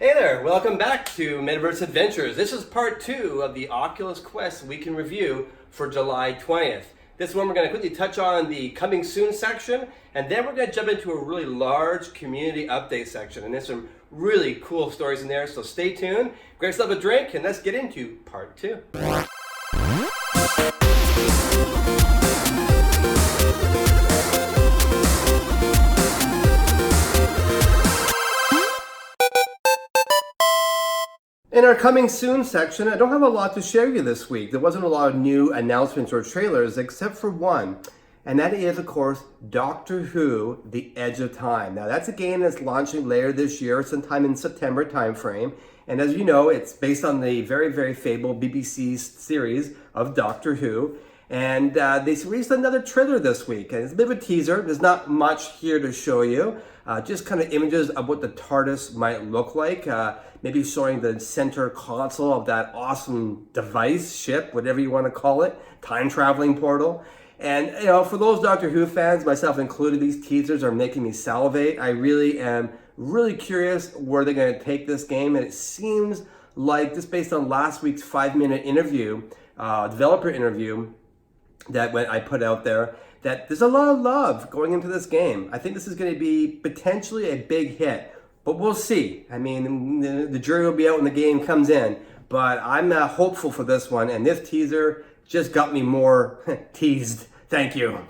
Hey there, welcome back to Metaverse Adventures. This is part 2 of the Oculus Quest Week in Review for July 20th. This one we're going to quickly touch on the coming soon section, and then we're going to jump into a really large community update section. And there's some really cool stories in there, so stay tuned. Grab yourself a drink, and let's get into part 2. In our coming soon section, I don't have a lot to share you this week. There wasn't a lot of new announcements or trailers except for one, and that is, of course, Doctor Who: The Edge of Time. Now, that's a game that's launching later this year, sometime in September timeframe, and as you know, it's based on the very, very fabled BBC series of Doctor Who, and they released another trailer this week, and it's a bit of a teaser. There's not much here to show you, just kind of images of what the TARDIS might look like. Maybe showing the center console of that awesome device, ship, whatever you want to call it, time-traveling portal. And, you know, for those Doctor Who fans, myself included, these teasers are making me salivate. I really am curious where they're going to take this game. And it seems like, just based on last week's 5-minute interview, developer interview that I put out there, that there's a lot of love going into this game. I think this is going to be potentially a big hit. But we'll see. I mean, the jury will be out when the game comes in. But I'm hopeful for this one. And this teaser just got me more teased. Thank you.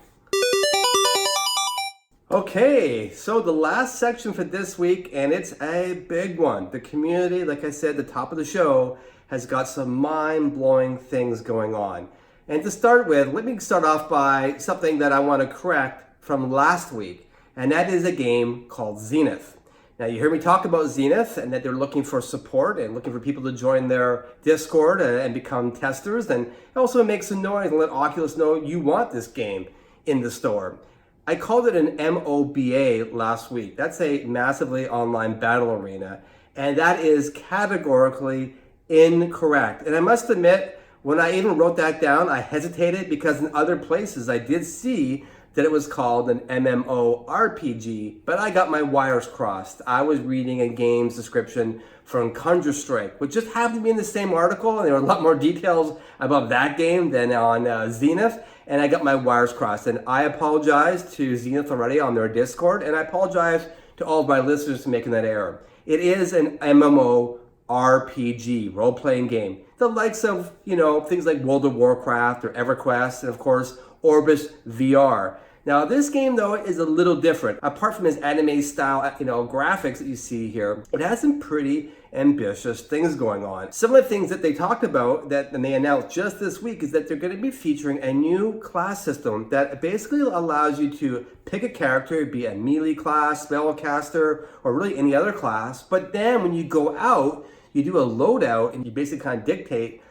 Okay, so the last section for this week, and it's a big one. The community, like I said, the top of the show, has got some mind-blowing things going on. And to start with, let me start off by something that I want to correct from last week. And that is a game called Zenith. Now, you heard me talk about Zenith and that they're looking for support and looking for people to join their Discord and become testers, and also make some noise and let Oculus know you want this game in the store. I called it an MOBA last week. That's a massively online battle arena, and that is categorically incorrect. And I must admit, when I even wrote that down, I hesitated because in other places I did see that it was called an MMO RPG, but I got my wires crossed. I was reading a game's description from Counter-Strike, which just happened to be in the same article, and there were a lot more details about that game than on Zenith, and I got my wires crossed. And I apologize to Zenith already on their Discord, and I apologize to all of my listeners for making that error. It is an MMO RPG, role-playing game. The likes of, you know, things like World of Warcraft or EverQuest, and of course, Orbus VR. Now, this game, though, is a little different. Apart from its anime style, you know, graphics that you see here, it has some pretty ambitious things going on. Some of the things that they talked about and they announced just this week is that they're going to be featuring a new class system that basically allows you to pick a character, be a melee class, spellcaster, or really any other class. But then when you go out, you do a loadout and you basically kind of dictate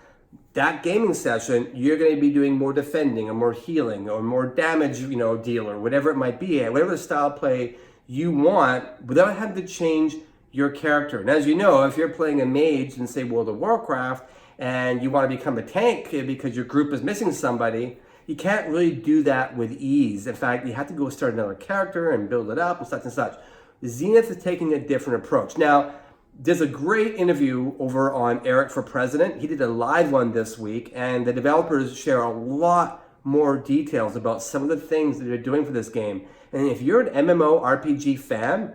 that gaming session, you're going to be doing more defending or more healing or more damage, you know, dealer, whatever it might be, whatever the style play you want, without having to change your character. And as you know, if you're playing a mage in, say, World of Warcraft, and you want to become a tank because your group is missing somebody, you can't really do that with ease. In fact, you have to go start another character and build it up and such and such. Zenith is taking a different approach. Now, there's a great interview over on Eric for President. He did a live one this week, and the developers share a lot more details about some of the things that they're doing for this game. And if you're an MMORPG fan,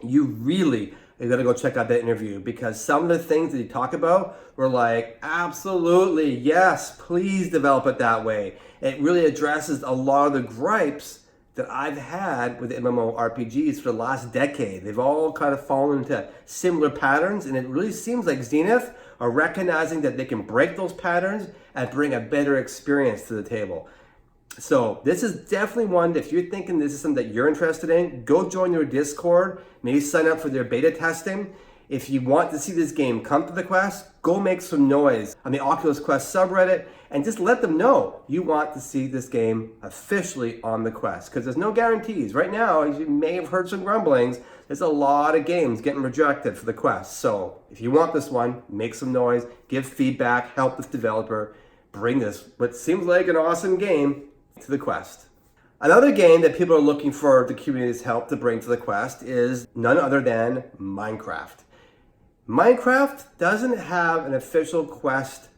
you really are going to go check out that interview, because some of the things that he talked about were like, absolutely, yes, please develop it that way. It really addresses a lot of the gripes that I've had with MMORPGs for the last decade. They've all kind of fallen into similar patterns, and it really seems like Zenith are recognizing that they can break those patterns and bring a better experience to the table. So this is definitely one that if you're thinking this is something that you're interested in, go join their Discord, maybe sign up for their beta testing. If you want to see this game come to the Quest, go make some noise on the Oculus Quest subreddit and just let them know you want to see this game officially on the Quest, because there's no guarantees. Right now, as you may have heard some grumblings, there's a lot of games getting rejected for the Quest. So if you want this one, make some noise, give feedback, help this developer bring this, what seems like an awesome game, to the Quest. Another game that people are looking for the community's help to bring to the Quest is none other than Minecraft. Minecraft doesn't have an official Quest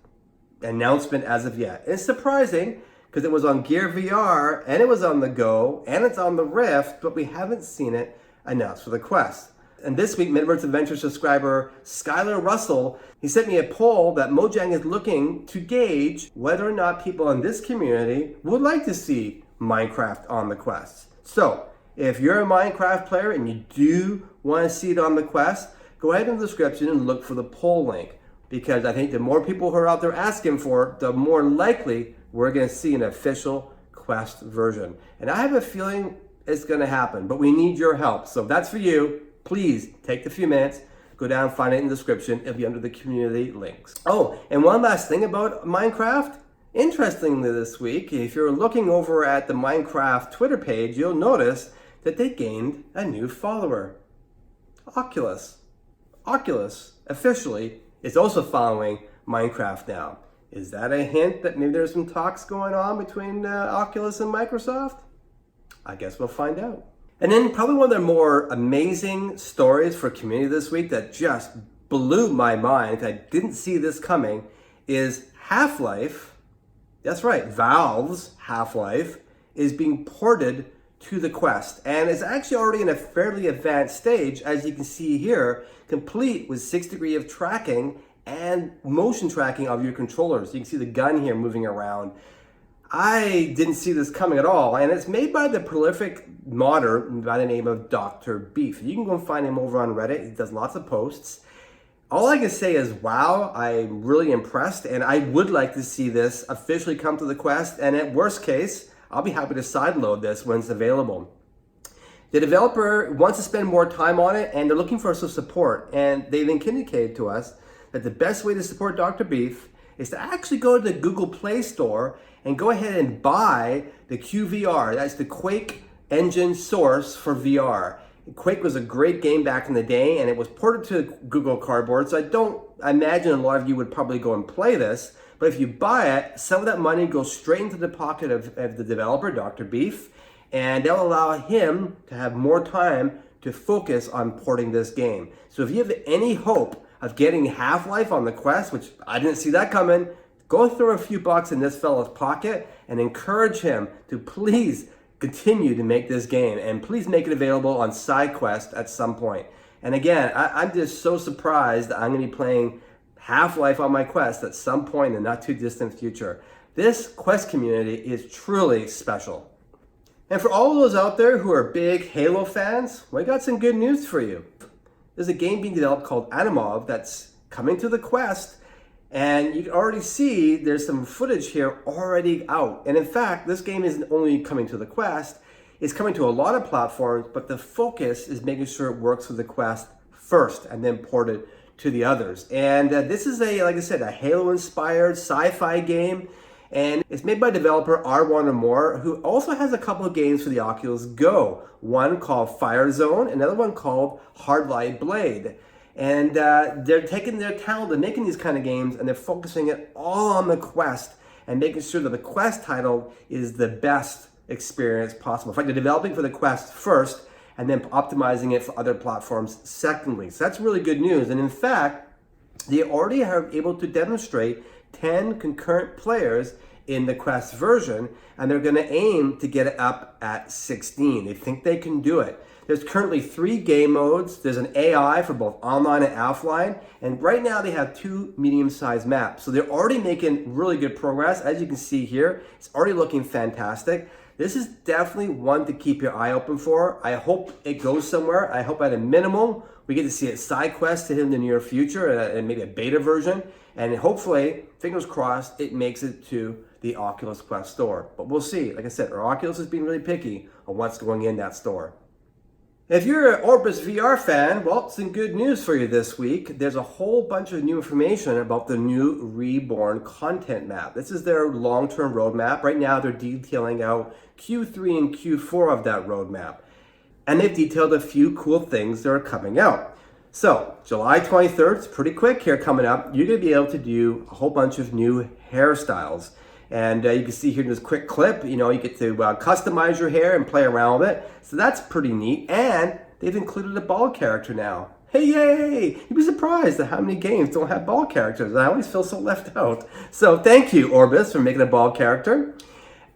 announcement as of yet. It's surprising because it was on Gear VR and it was on the Go and it's on the Rift, but we haven't seen it announced for the Quest. And this week, Metaverse Adventure subscriber Skylar Russell, he sent me a poll that Mojang is looking to gauge whether or not people in this community would like to see Minecraft on the Quest. So, if you're a Minecraft player and you do want to see it on the Quest, go ahead in the description and look for the poll link. Because I think the more people who are out there asking for it, the more likely we're going to see an official Quest version. And I have a feeling it's going to happen, but we need your help. So if that's for you, please take the few minutes, go down and find it in the description. It'll be under the community links. Oh, and one last thing about Minecraft. Interestingly this week, if you're looking over at the Minecraft Twitter page, you'll notice that they gained a new follower. Oculus. Oculus, officially, is also following Minecraft now. Is that a hint that maybe there's some talks going on between Oculus and Microsoft? I guess we'll find out. And then probably one of the more amazing stories for community this week that just blew my mind, I didn't see this coming, is Half-Life, that's right, Valve's Half-Life, is being ported to the Quest. And it's actually already in a fairly advanced stage, as you can see here, complete with 6 degrees of tracking and motion tracking of your controllers. You can see the gun here moving around. I didn't see this coming at all, and it's made by the prolific modder by the name of Dr. Beef. You can go and find him over on Reddit. He does lots of posts. All I can say is, wow, I'm really impressed, and I would like to see this officially come to the Quest, and at worst case, I'll be happy to sideload this when it's available. The developer wants to spend more time on it, and they're looking for some support, and they've indicated to us that the best way to support Dr. Beef is to actually go to the Google Play Store and go ahead and buy the QVR. That's the Quake engine source for VR. Quake was a great game back in the day, and it was ported to Google Cardboard, so I imagine a lot of you would probably go and play this. But if you buy it, some of that money goes straight into the pocket of the developer, Dr. Beef, and that'll allow him to have more time to focus on porting this game. So if you have any hope of getting Half-Life on the Quest, which I didn't see that coming, go throw a few bucks in this fella's pocket and encourage him to please continue to make this game, and please make it available on SideQuest at some point. And again, I'm just so surprised that I'm going to be playing Half-Life on my Quest at some point in the not too distant future. This Quest community is truly special. And for all of those out there who are big Halo fans, well, I got some good news for you. There's a game being developed called Animov that's coming to the Quest, and you can already see there's some footage here already out. And in fact, this game isn't only coming to the Quest, it's coming to a lot of platforms, but the focus is making sure it works with the Quest first and then ported to the others. And this is like I said, a Halo-inspired sci-fi game, and it's made by developer R1 or More, who also has a couple of games for the Oculus Go. One called Fire Zone, another one called Hardlight Blade. And they're taking their talent and making these kind of games, and they're focusing it all on the Quest and making sure that the Quest title is the best experience possible. In fact, they're developing for the Quest first and then optimizing it for other platforms secondly. So that's really good news. And in fact, they already are able to demonstrate 10 concurrent players in the Quest version, and they're going to aim to get it up at 16. They think they can do it. There's currently 3 game modes. There's an AI for both online and offline. And right now they have 2 medium-sized maps. So they're already making really good progress. As you can see here, it's already looking fantastic. This is definitely one to keep your eye open for. I hope it goes somewhere. I hope at a minimum, we get to see it SideQuest in the near future and maybe a beta version. And hopefully, fingers crossed, it makes it to the Oculus Quest store. But we'll see. Like I said, our Oculus is being really picky on what's going in that store. If you're an Orbus VR fan, well, some good news for you this week. There's a whole bunch of new information about the new Reborn content map. This is their long-term roadmap. Right now, they're detailing out Q3 and Q4 of that roadmap. And they've detailed a few cool things that are coming out. So, July 23rd, it's pretty quick here coming up. You're going to be able to do a whole bunch of new hairstyles. And you can see here in this quick clip, you get to customize your hair and play around with it. So that's pretty neat. And they've included a bald character now. Hey, yay! You'd be surprised at how many games don't have ball characters. I always feel so left out. So thank you, Orbus, for making a ball character.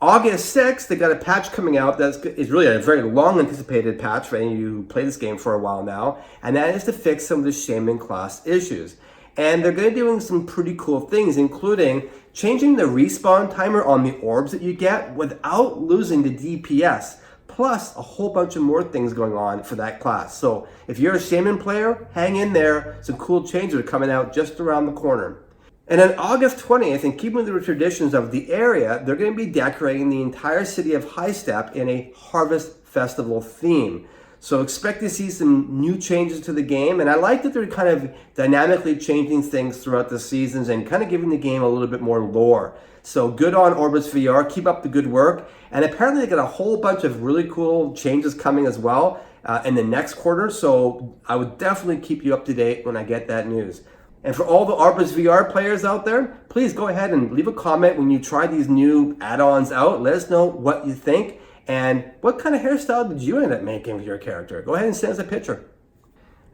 August 6th, they got a patch coming out that is really a very long anticipated patch for any of you who play this game for a while now, and that is to fix some of the Shaman class issues. And they're going to be doing some pretty cool things, including changing the respawn timer on the orbs that you get without losing the DPS, plus a whole bunch of more things going on for that class. So if you're a Shaman player, hang in there. Some cool changes are coming out just around the corner. And on August 20th, in keeping with the traditions of the area, they're going to be decorating the entire city of High Step in a Harvest Festival theme. So expect to see some new changes to the game. And I like that they're kind of dynamically changing things throughout the seasons and kind of giving the game a little bit more lore. So good on Orbus VR. Keep up the good work. And apparently they got a whole bunch of really cool changes coming as well in the next quarter. So I would definitely keep you up to date when I get that news. And for all the Orbus VR players out there, please go ahead and leave a comment when you try these new add-ons out. Let us know what you think and what kind of hairstyle did you end up making with your character. Go ahead and send us a picture.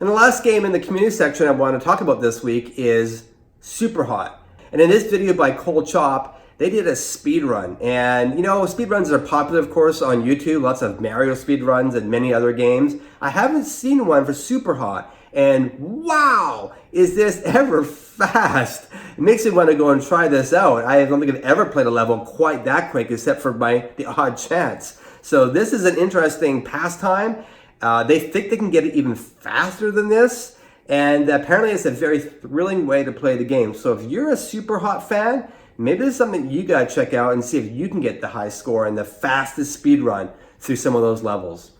And the last game in the community section I want to talk about this week is SuperHOT. And in this video by Cole Chop, they did a speedrun. And you know, speedruns are popular, of course, on YouTube. Lots of Mario speedruns and many other games. I haven't seen one for SuperHOT. And wow, is this ever fast? It makes me want to go and try this out. I don't think I've ever played a level quite that quick, except for the odd chance. So this is an interesting pastime. They think they can get it even faster than this. And apparently it's a very thrilling way to play the game. So if you're a SuperHOT fan, maybe it's something you gotta check out and see if you can get the high score and the fastest speedrun through some of those levels.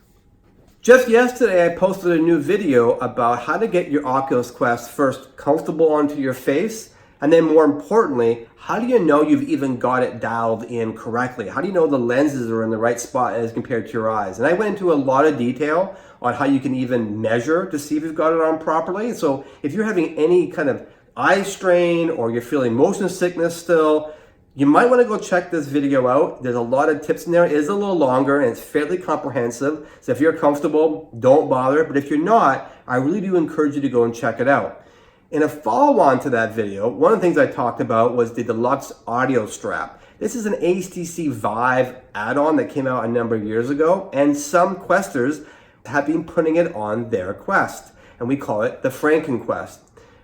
Just yesterday, I posted a new video about how to get your Oculus Quest first comfortable onto your face, and then more importantly, how do you know you've even got it dialed in correctly? How do you know the lenses are in the right spot as compared to your eyes? And I went into a lot of detail on how you can even measure to see if you've got it on properly. So if you're having any kind of eye strain or you're feeling motion sickness still, you might want to go check this video out. There's a lot of tips in there. It is a little longer and it's fairly comprehensive. So if you're comfortable, don't bother. But if you're not, I really do encourage you to go and check it out. In a follow-on to that video, one of the things I talked about was the deluxe audio strap. This is an HTC Vive add-on that came out a number of years ago, and some Questers have been putting it on their Quest, and we call it the FrankenQuest.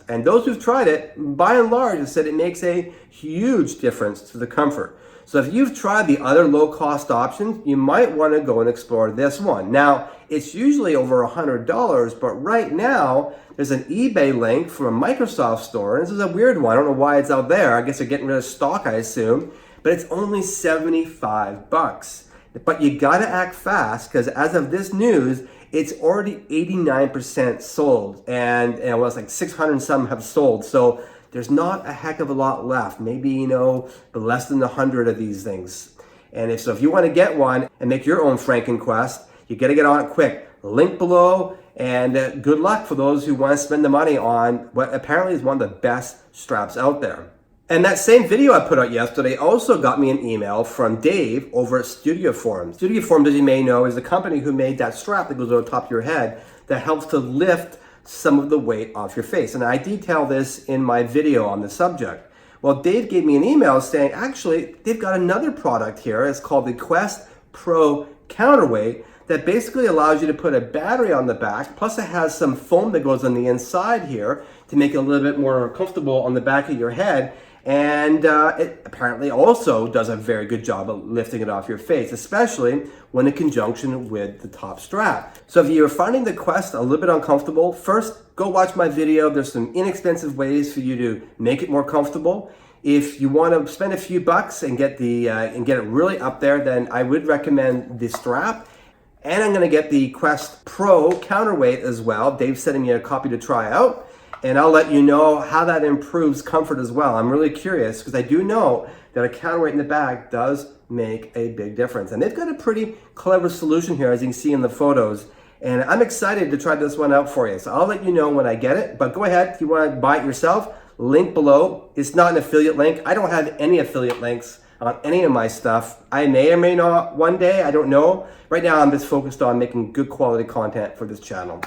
And those who've tried it, by and large, have said it makes a huge difference to the comfort. So if you've tried the other low-cost options, you might want to go and explore this one. Now, it's usually over $100, but right now, there's an eBay link from a Microsoft store. And this is a weird one. I don't know why it's out there. I guess they're getting rid of stock, I assume. But it's only $75. But you gotta act fast, because as of this news, it's already 89% sold, and it was like 600 and some have sold. So there's not a heck of a lot left. Maybe, you know, less than 100 of these things. And if you want to get one and make your own FrankenQuest, you got to get on it quick. Link below, and good luck for those who want to spend the money on what apparently is one of the best straps out there. And that same video I put out yesterday also got me an email from Dave over at Studioform. Studioform, as you may know, is the company who made that strap that goes over the top of your head that helps to lift some of the weight off your face. And I detail this in my video on the subject. Well, Dave gave me an email saying, actually, they've got another product here. It's called the Quest Pro Counterweight that basically allows you to put a battery on the back, plus it has some foam that goes on the inside here to make it a little bit more comfortable on the back of your head. And it apparently also does a very good job of lifting it off your face, especially when in conjunction with the top strap. So if you're finding the Quest a little bit uncomfortable, first go watch my video. There's some inexpensive ways for you to make it more comfortable. If you want to spend a few bucks and get it really up there, then I would recommend the strap. And I'm going to get the Quest Pro Counterweight as well. Dave's sending me a copy to try out. And I'll let you know how that improves comfort as well. I'm really curious because I do know that a counterweight in the back does make a big difference. And they've got a pretty clever solution here, as you can see in the photos. And I'm excited to try this one out for you. So I'll let you know when I get it. But go ahead, if you want to buy it yourself, link below. It's not an affiliate link. I don't have any affiliate links on any of my stuff. I may or may not one day, I don't know. Right now I'm just focused on making good quality content for this channel.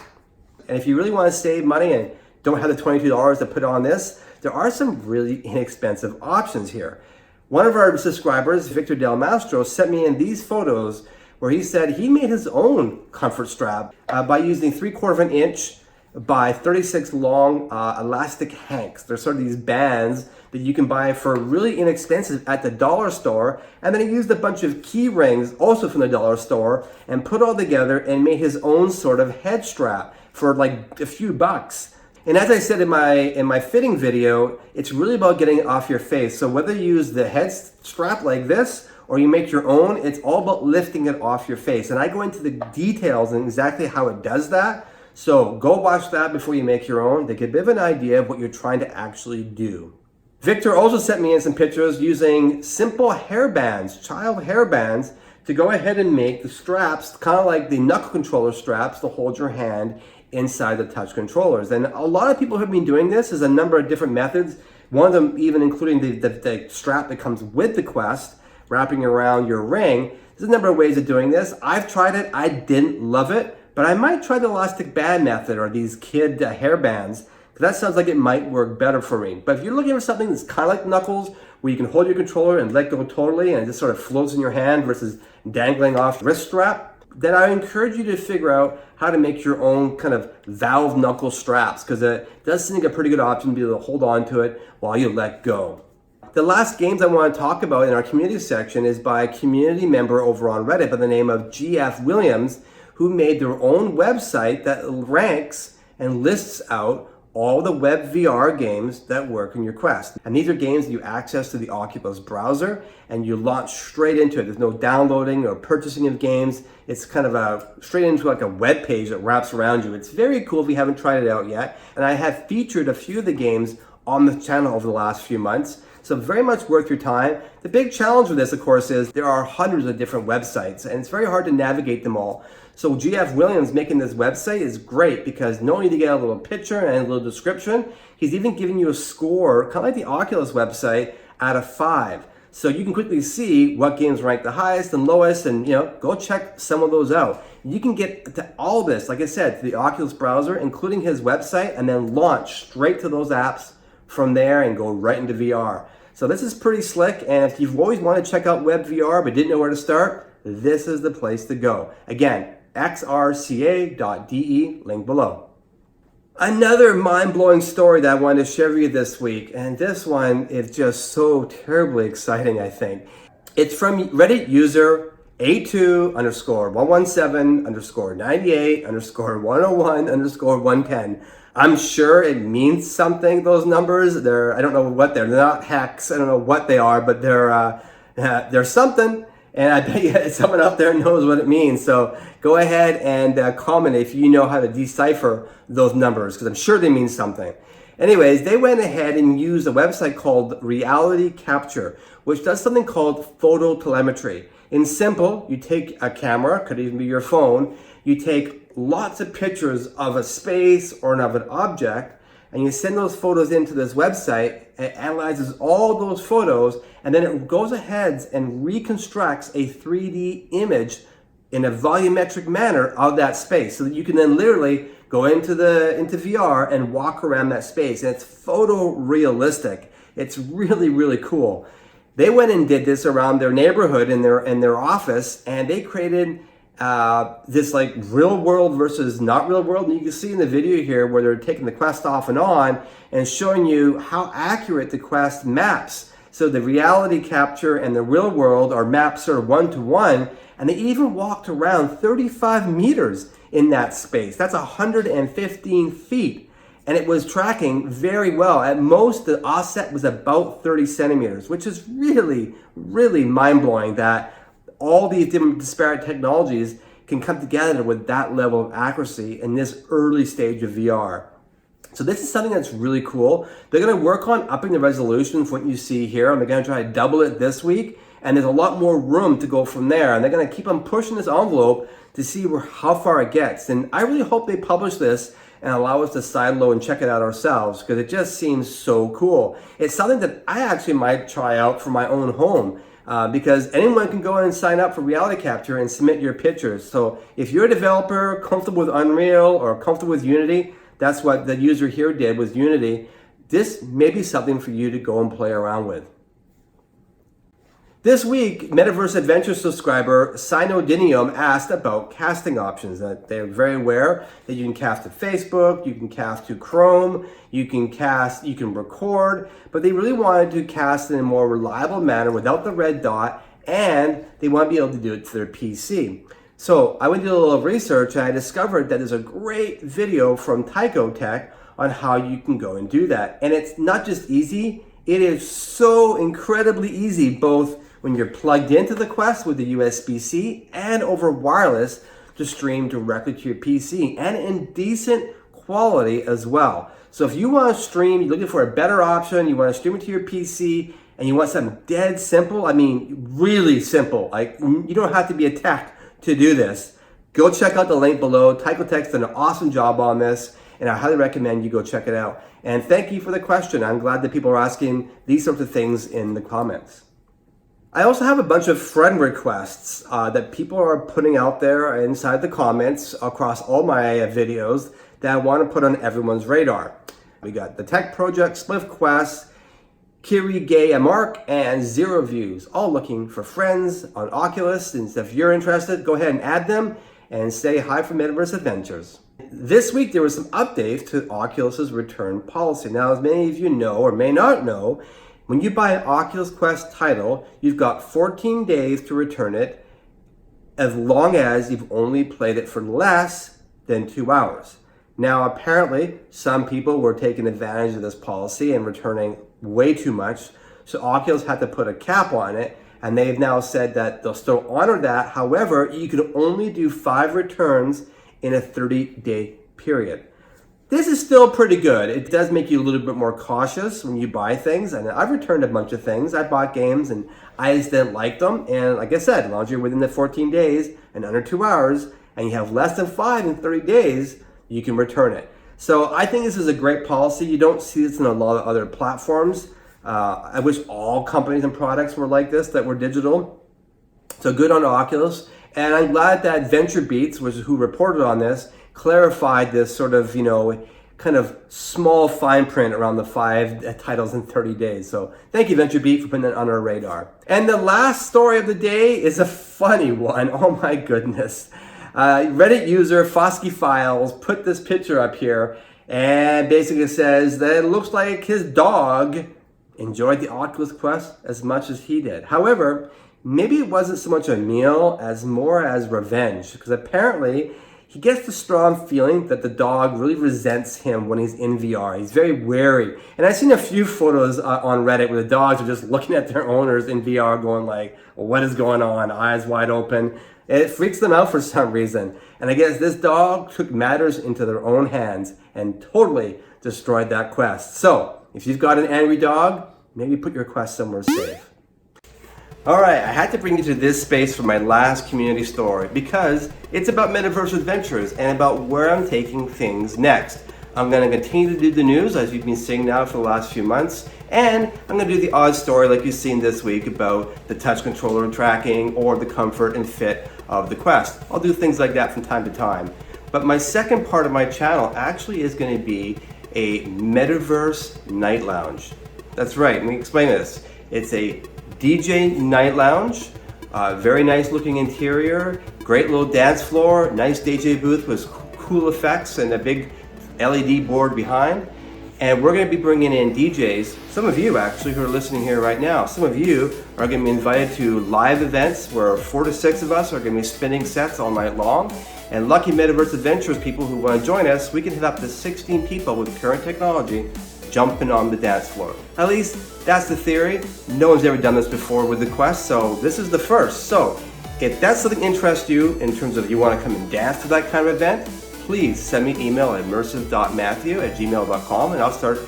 And if you really want to save money and don't have the $22 to put on this, there are some really inexpensive options here. One of our subscribers, Victor Del Mastro, sent me in these photos where he said he made his own comfort strap by using 3/4 of an inch by 36 long elastic hanks. They're sort of these bands that you can buy for really inexpensive at the dollar store. And then he used a bunch of key rings also from the dollar store and put all together and made his own sort of head strap for like a few bucks. And as I said in my fitting video, it's really about getting it off your face. So whether you use the head strap like this or you make your own, it's all about lifting it off your face. And I go into the details and exactly how it does that. So go watch that before you make your own to get a bit of an idea of what you're trying to actually do. Victor also sent me in some pictures using simple hairbands, child hairbands, to go ahead and make the straps, kind of like the knuckle controller straps to hold your hand inside the touch controllers. And a lot of people have been doing this. There's a number of different methods. One of them even including the strap that comes with the Quest, wrapping around your ring. There's a number of ways of doing this. I've tried it. I didn't love it, but I might try the elastic band method or these kid hairbands, because that sounds like it might work better for me. But if you're looking for something that's kind of like Knuckles, where you can hold your controller and let go totally and it just sort of floats in your hand versus dangling off the wrist strap, then I encourage you to figure out how to make your own kind of valve knuckle straps, because it does seem like a pretty good option to be able to hold on to it while you let go. The last games I want to talk about in our community section is by a community member over on Reddit by the name of GF Williams, who made their own website that ranks and lists out all the WebVR games that work in your Quest. And these are games that you access to the Oculus browser and you launch straight into it. There's no downloading or purchasing of games. It's kind of straight into like a web page that wraps around you. It's very cool if you haven't tried it out yet. And I have featured a few of the games on the channel over the last few months. So very much worth your time. The big challenge with this, of course, is there are hundreds of different websites and it's very hard to navigate them all. So GF Williams making this website is great because not only do you get a little picture and a little description, he's even giving you a score, kind of like the Oculus website, out of 5. So you can quickly see what games rank the highest and lowest, and go check some of those out. You can get to all this, like I said, to the Oculus browser, including his website, and then launch straight to those apps from there and go right into VR. So this is pretty slick, and if you've always wanted to check out WebVR but didn't know where to start, this is the place to go. Again, xrca.de, link below. Another mind-blowing story that I wanted to share with you this week, and this one is just so terribly exciting, I think. It's from Reddit user A2_117_98_101_110. I'm sure it means something, those numbers. I don't know what they're not hex. I don't know what they are, but they're something. And I bet you someone out there knows what it means. So go ahead and comment if you know how to decipher those numbers, because I'm sure they mean something. Anyways, they went ahead and used a website called Reality Capture, which does something called photo telemetry. In simple, you take a camera, could even be your phone, you take lots of pictures of a space or of an object, and you send those photos into this website. It analyzes all those photos, and then it goes ahead and reconstructs a 3D image in a volumetric manner of that space, so that you can then literally go into VR and walk around that space. And it's photorealistic. It's really, really cool. They went and did this around their neighborhood in their office, and they created this like real world versus not real world. And you can see in the video here where they're taking the Quest off and on and showing you how accurate the Quest maps. So the reality capture and the real world are mapped sort of one-to-one, and they even walked around 35 meters in that space. That's 115 feet. And it was tracking very well. At most, the offset was about 30 centimeters, which is really, really mind-blowing that all these different disparate technologies can come together with that level of accuracy in this early stage of VR. So this is something that's really cool. They're going to work on upping the resolution from what you see here, and they're going to try to double it this week, and there's a lot more room to go from there, and they're going to keep on pushing this envelope to see how far it gets. And I really hope they publish this and allow us to sideload and check it out ourselves, because it just seems so cool. It's something that I actually might try out for my own home. because anyone can go and sign up for reality capture and submit your pictures. So if you're a developer comfortable with Unreal or comfortable with Unity, that's what the user here did with Unity, this may be something for you to go and play around with. This week, Metaverse Adventure subscriber Sinodinium asked about casting options. They're very aware that you can cast to Facebook, you can cast to Chrome, you can record, but they really wanted to cast in a more reliable manner without the red dot, and they want to be able to do it to their PC. So I went to do a little research and I discovered that there's a great video from Tyco Tech on how you can go and do that. And it's not just easy, it is so incredibly easy, both when you're plugged into the Quest with the USB-C and over wireless to stream directly to your PC, and in decent quality as well. So if you want to stream, you're looking for a better option, you want to stream it to your PC, and you want something dead simple, I mean really simple, like you don't have to be a tech to do this, go check out the link below. Tyco Tech's done an awesome job on this, and I highly recommend you go check it out. And thank you for the question. I'm glad that people are asking these sorts of things in the comments. I also have a bunch of friend requests that people are putting out there inside the comments across all my videos that I want to put on everyone's radar. We got the Tech Project, Spliff Quest, Kiri Gay Mark, and Zero Views, all looking for friends on Oculus. And if you're interested, go ahead and add them and say hi from Metaverse Adventures. This week there were some updates to Oculus's return policy. Now, as many of you know or may not know, when you buy an Oculus Quest title, you've got 14 days to return it as long as you've only played it for less than 2 hours. Now, apparently, some people were taking advantage of this policy and returning way too much, so Oculus had to put a cap on it, and they've now said that they'll still honor that. However, you can only do 5 returns in a 30-day period. This is still pretty good. It does make you a little bit more cautious when you buy things, and I've returned a bunch of things. I bought games and I just didn't like them, and like I said, as long as you're within the 14 days and under 2 hours, and you have less than 5 in 30 days, you can return it. So I think this is a great policy. You don't see this in a lot of other platforms. I wish all companies and products were like this, that were digital. So good on Oculus. And I'm glad that VentureBeats, which is who reported on this, clarified this sort of, kind of small fine print around the 5 titles in 30 days. So thank you, VentureBeat, for putting that on our radar. And the last story of the day is a funny one. Oh my goodness. Reddit user Fosky Files put this picture up here and basically says that it looks like his dog enjoyed the Oculus Quest as much as he did. However, maybe it wasn't so much a meal as more as revenge, because apparently he gets the strong feeling that the dog really resents him when he's in VR. He's very wary. And I've seen a few photos on Reddit where the dogs are just looking at their owners in VR going like, what is going on? Eyes wide open. It freaks them out for some reason. And I guess this dog took matters into their own hands and totally destroyed that Quest. So if you've got an angry dog, maybe put your Quest somewhere safe. All right, I had to bring you to this space for my last community story because it's about Metaverse Adventures and about where I'm taking things next. I'm going to continue to do the news as you've been seeing now for the last few months, and I'm going to do the odd story like you've seen this week about the touch controller tracking or the comfort and fit of the Quest. I'll do things like that from time to time. But my second part of my channel actually is going to be a Metaverse night lounge. That's right, let me explain this. It's a DJ night lounge, very nice looking interior, great little dance floor, nice DJ booth with cool effects and a big LED board behind. And we're going to be bringing in DJs, some of you actually who are listening here right now. Some of you are going to be invited to live events where 4 to 6 of us are going to be spinning sets all night long. And lucky Metaverse Adventures people who want to join us, we can have up to 16 people with current technology jumping on the dance floor. At least that's the theory. No one's ever done this before with the Quest, so this is the first. So if that's something that interests you in terms of you want to come and dance to that kind of event, please send me an email at immersive.matthew@gmail.com and I'll start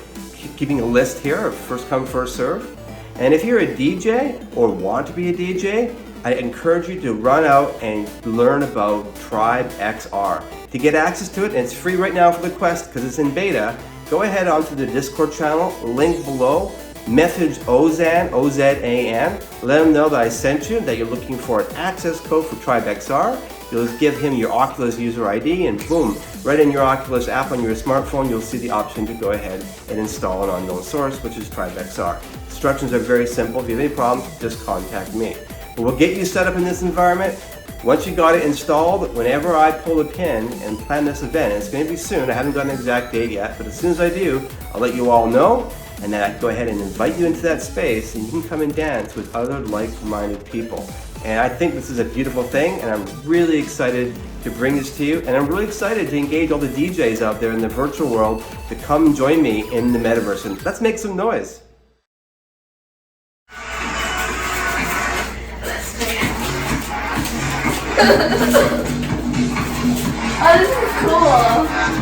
keeping a list here of first come, first serve. And if you're a DJ or want to be a DJ, I encourage you to run out and learn about Tribe XR. To get access to it, and it's free right now for the Quest because it's in beta, go ahead onto the Discord channel, link below, Message Ozan, O-Z-A-N. Let him know that I sent you, that you're looking for an access code for TribeXR. You'll just give him your Oculus user ID and boom, right in your Oculus app on your smartphone, you'll see the option to go ahead and install an unknown source, which is TribeXR. Instructions are very simple. If you have any problems, just contact me. But we'll get you set up in this environment. Once you got it installed, whenever I pull the pin and plan this event, and it's going to be soon, I haven't got an exact date yet, but as soon as I do, I'll let you all know, and then I can go ahead and invite you into that space, and you can come and dance with other like-minded people. And I think this is a beautiful thing, and I'm really excited to bring this to you, and I'm really excited to engage all the DJs out there in the virtual world to come join me in the metaverse, and let's make some noise. Oh, this is cool.